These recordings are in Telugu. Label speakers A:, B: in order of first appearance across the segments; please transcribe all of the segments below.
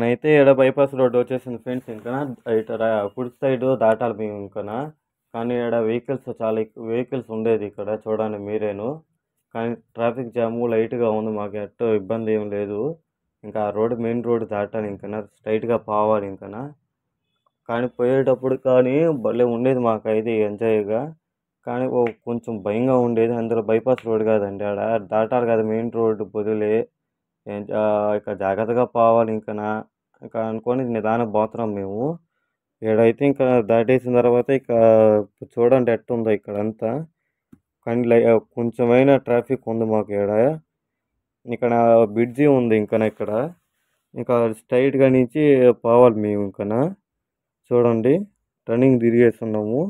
A: ఇంకనైతే ఈడ బైపాస్ రోడ్ వచ్చేసింది ఫ్రెండ్స్. ఇంకా ఇటు ఫుడ్ సైడ్ దాటాలి మేము ఇంకనా. కానీ ఈడ వెహికల్స్ చాలా ఎక్కువ వెహికల్స్ ఉండేది ఇక్కడ చూడండి మీరేను. కానీ ట్రాఫిక్ జాము లైట్గా ఉంది, మాకు ఎట్టో ఇబ్బంది ఏం లేదు. ఇంకా రోడ్ మెయిన్ రోడ్ దాటాలి ఇంకనా, స్ట్రైట్గా పోవాలి ఇంకనా. కానీ పోయేటప్పుడు కానీ భలే ఉండేది మాకైతే ఎంజాయ్గా. కానీ కొంచెం భయంగా ఉండేది, అందులో బైపాస్ రోడ్ కాదండి, ఆడ దాటాలి కదా మెయిన్ రోడ్ బదులే. ఇక జాగ్రత్తగా పోవాలి ఇంకనా. ఇంకా అనుకొని నిదానం పోతున్నాం మేము. ఈడైతే ఇంకా దాటేసిన తర్వాత ఇక చూడండి ఎట్టుందో ఇక్కడంతా. కానీ కొంచెమైనా ట్రాఫిక్ ఉంది మాకు ఈడ. ఇక్కడ బ్రిడ్జి ఉంది ఇంకా ఇక్కడ. ఇంకా స్ట్రైట్గా నుంచి పోవాలి మేము ఇంకనా. చూడండి టర్నింగ్ తిరిగేస్తున్నాము.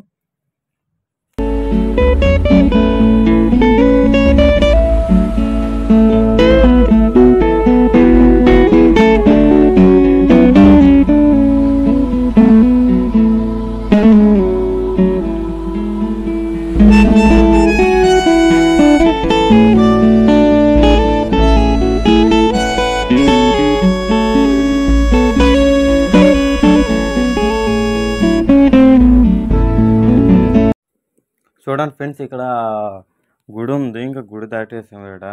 A: చూడండి ఫ్రెండ్స్, ఇక్కడ గుడి ఉంది, ఇంకా గుడి దాటేసాం ఇక్కడ.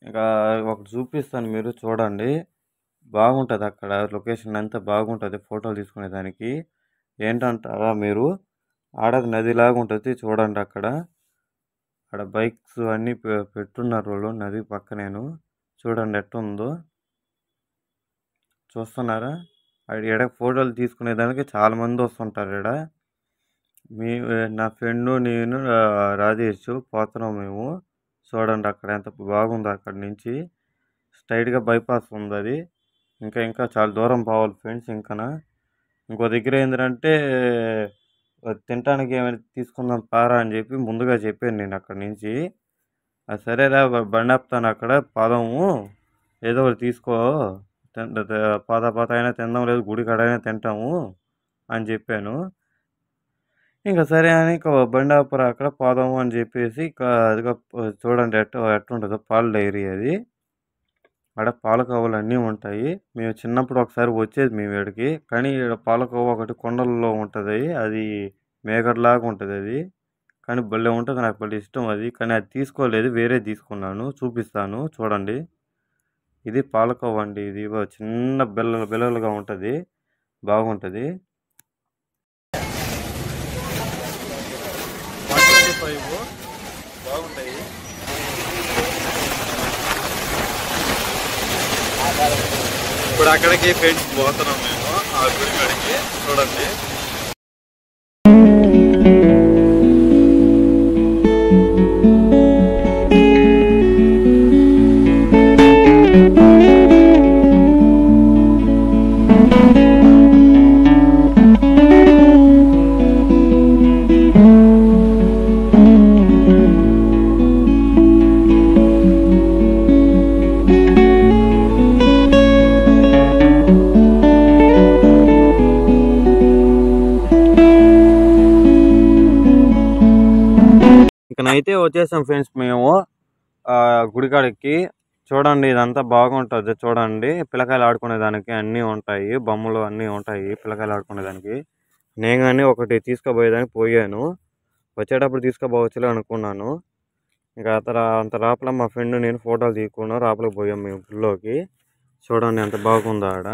A: ఇంకా ఒకటి చూపిస్తాను మీరు చూడండి, బాగుంటుంది అక్కడ లొకేషన్ అంతా బాగుంటుంది ఫోటోలు తీసుకునేదానికి. ఏంటంటారా మీరు, ఆడది నదిలాగా ఉంటుంది చూడండి అక్కడ. అక్కడ బైక్స్ అన్నీ పెట్టున్నారు వాళ్ళు నది పక్కనేను. చూడండి ఎట్టుందో చూస్తున్నారా. ఈడ ఫోటోలు తీసుకునేదానికి చాలామంది వస్తుంటారు ఈడ. నా ఫ్రెండ్ నేను రాజేష్ పోతున్నాం మేము. చూడండి అక్కడ ఎంత బాగుందో, అక్కడి నుంచి స్ట్రైట్గా బైపాస్ ఉంది అది. ఇంకా చాలా దూరం పోవాలి ఫ్రెండ్స్ ఇంకనా. ఇంకో దగ్గర ఏంటంటే తినటానికి ఏమైనా తీసుకుందాం పారా అని చెప్పి ముందుగా చెప్పాను నేను అక్కడి నుంచి. సరేరా బండి ఆపుతాను అక్కడ పాదము, ఏదో ఒకటి తీసుకో, పాత అయినా తిందాం, లేదు గుడి కాడైనా తింటాము అని చెప్పాను. ఇంకా సరే అని బండి ఆపరా అక్కడ పోదాము అని చెప్పేసి అదిగా చూడండి ఎట్టుంటుందో పాల డైరీ అది. ఆడ పాలకోవలు అన్నీ ఉంటాయి. మేము చిన్నప్పుడు ఒకసారి వచ్చేది మేము ఇక్కడికి, కానీ పాలకోవ ఒకటి కొండల్లో ఉంటుంది, అది మేగడ్లాగా ఉంటుంది అది. కానీ భలే ఉంటుంది, నాకు భలే ఇష్టం అది. కానీ అది తీసుకోలేదు, వేరే తీసుకున్నాను, చూపిస్తాను చూడండి. ఇది పాలకోవ అండి, ఇది చిన్న బిల్లలుగా ఉంటుంది, బాగుంటుంది. 125 బాగుంటాయి. ఇప్పుడు అక్కడికి ఫ్రెండ్స్ పోతున్నాం మేము, ఆ గుడి కాడికి. చూడండి ఇకనైతే వచ్చేసాం ఫ్రెండ్స్ మేము గుడికాడికి. చూడండి ఇదంతా బాగుంటుంది చూడండి, పిల్లకాయలు ఆడుకునేదానికి అన్నీ ఉంటాయి, బొమ్మలు అన్నీ ఉంటాయి పిల్లకాయలు ఆడుకునేదానికి. నేను కానీ ఒకటి తీసుకుపోయేదానికి పోయాను, వచ్చేటప్పుడు తీసుకుపోవచ్చులే అనుకున్నాను. ఇంకా అంత లోపల మా ఫ్రెండ్ నేను ఫోటోలు తీసుకున్నాం, లోపలికి పోయాం మేము గుళ్ళోకి. చూడండి ఎంత బాగుందో ఆడ.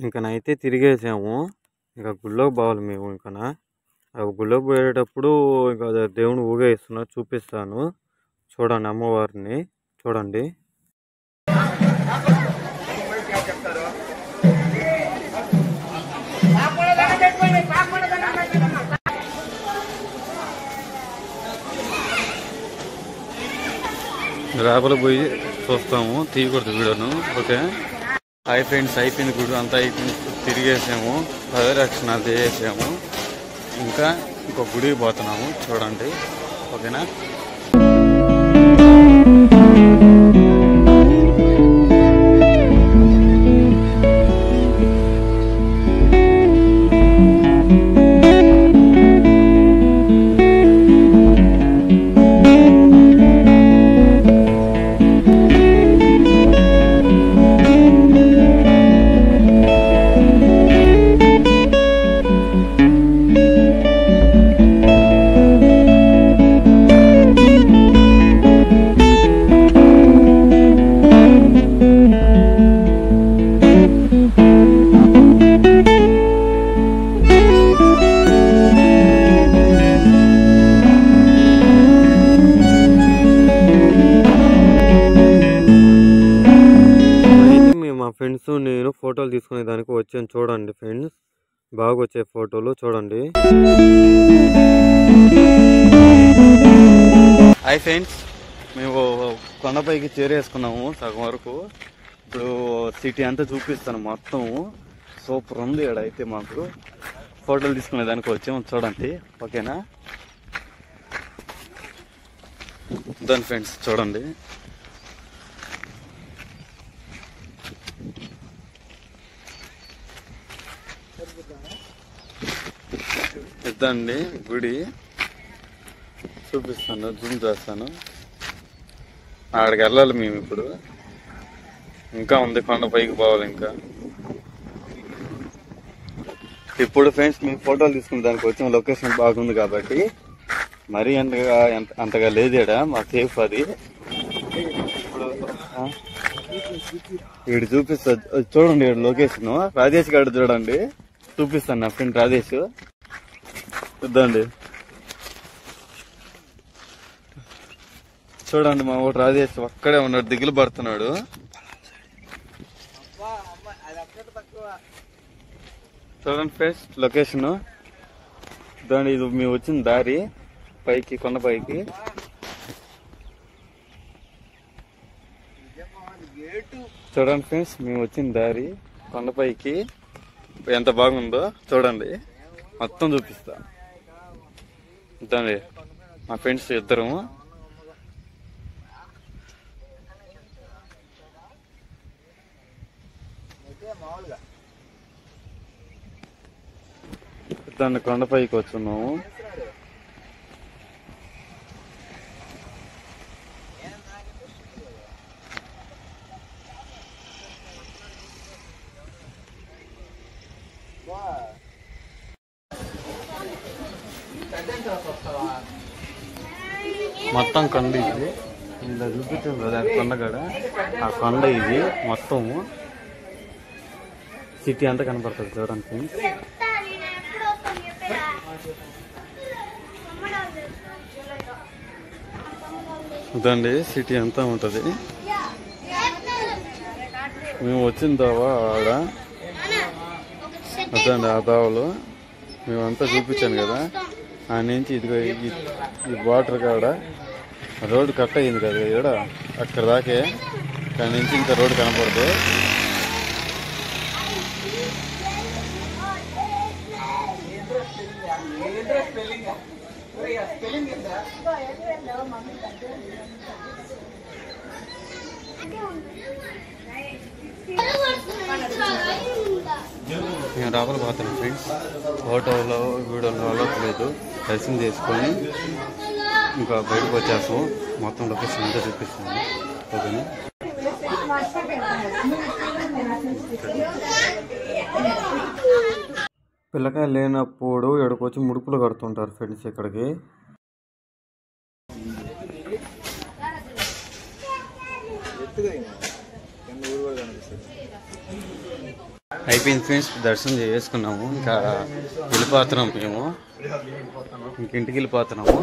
A: ఇంకనైతే తిరిగేసాము, ఇంకా గుళ్ళోకి పోవాలి మేము. ఇంకనా గుళ్ళోకి పోయేటప్పుడు ఇంకా దేవుని ఊగేస్తున్నా, చూపిస్తాను చూడండి అమ్మవారిని. చూడండి లోపల పోయి చూస్తాము, తీయకూడదు వీడియోను. ఓకే హాయ్ ఫ్రెండ్స్, అయిపోయింది గుడి అంతా అయిపోయింది, తిరిగేసాము, ప్రదక్షిణాలు చేసేసాము. ఇంకా ఇంకో గుడికి పోతున్నాము చూడండి. ఓకేనా. దానికి వచ్చాను చూడండి ఫ్రెండ్స్, బాగా వచ్చే ఫోటోలు చూడండి. హాయ్ ఫ్రెండ్స్, మేము కొండపైకి చేరేసుకున్నాము సగం వరకు. ఇప్పుడు సిటీ అంతా చూపిస్తాను మొత్తం. సూపర్ ఉంది ఇక్కడ అయితే. మాకు ఫోటోలు తీసుకునే దానికి వచ్చాము చూడండి, ఓకేనా? దాని ఫ్రెండ్స్ చూడండి, ఇద్దండి గుడి చూపిస్తాను, జూమ్ చేస్తాను. అక్కడికి వెళ్ళాలి మేము ఇప్పుడు. ఇంకా ఉంది, కొండ పైకి పోవాలి ఇంకా. ఇప్పుడు ఫ్రెండ్స్ మేము ఫోటోలు తీసుకునే దానికి వచ్చిన లొకేషన్ బాగుంది కాబట్టి మరీ అంతగా లేదేడా మా సేఫ్ అది. ఇప్పుడు ఇక్కడ చూపిస్తా చూడండి, ఇక్కడ లొకేషన్. రాజేష్ గారు చూడండి, చూపిస్తాను. నా ఫ్రెండ్ రాజేష్ చూద్దండి, చూడండి. మా ఊరు రాజేష్ ఒక్కడే ఉన్నాడు, దిగులు పడుతున్నాడు. చూడండి ఫ్రెండ్స్ లొకేషన్. దాని ఇది మేము వచ్చిన దారి పైకి, కొండ పైకి. చూడండి ఫ్రెండ్స్ మేము వచ్చిన దారి కొండపైకి ఎంత బాగుందో చూడండి, మొత్తం చూపిస్తా. చూడండి మా ఫ్రెండ్స్ ఇద్దరము. దాన్ని కొండపైకి వచ్చున్నాము. మొత్తం కొండ ఇది, ఇలా చూపించింది కదా కొండ కాడ. ఆ కొండ ఇది మొత్తము సిటీ అంతా కనపడుతుంది చూడండి. ఇదండి సిటీ అంతా ఉంటుంది. మేము వచ్చిన దావా ఆడ అదండి, ఆ దావలో మేమంతా చూపించాను కదా. ఆ నుంచి ఇదిగో ఈ వాటర్ కాడ రోడ్డు కట్ అయ్యింది కదా ఇక్కడ, అక్కడ దాకే. దాని నుంచి ఇంకా రోడ్డు కనపడదు. నేను రాబోలు పోతాను ఫ్రెండ్స్. ఫోటోలో వీడియోలో అవ్వట్లేదు. దర్శనం చేసుకొని ఇంకా బయటకు వచ్చేస్తాం. మొత్తం లొకేషన్ అంతా చూపిస్తాను, ఓకేనా? పిల్లకాయ లేనప్పుడు ఇక్కడికి వచ్చి ముడుపులు కడుతుంటారు ఫ్రెండ్స్ ఇక్కడికి. అయిపోయింది ఫ్రెండ్స్, దర్శనం చేసుకున్నాము. ఇంకా వెళ్ళిపోతున్నాం మేము, ఇంటికి వెళ్ళిపోతున్నాము.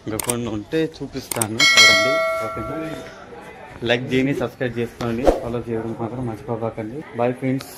A: ఇంకా కొన్ని ఉంటే చూపిస్తాను చూడండి, ఓకేనా? లైక్ చేయండి, సబ్స్క్రైబ్ చేసుకోండి, ఫాలో చేయడం మాత్రం మర్చిపోకండి. Bye friends.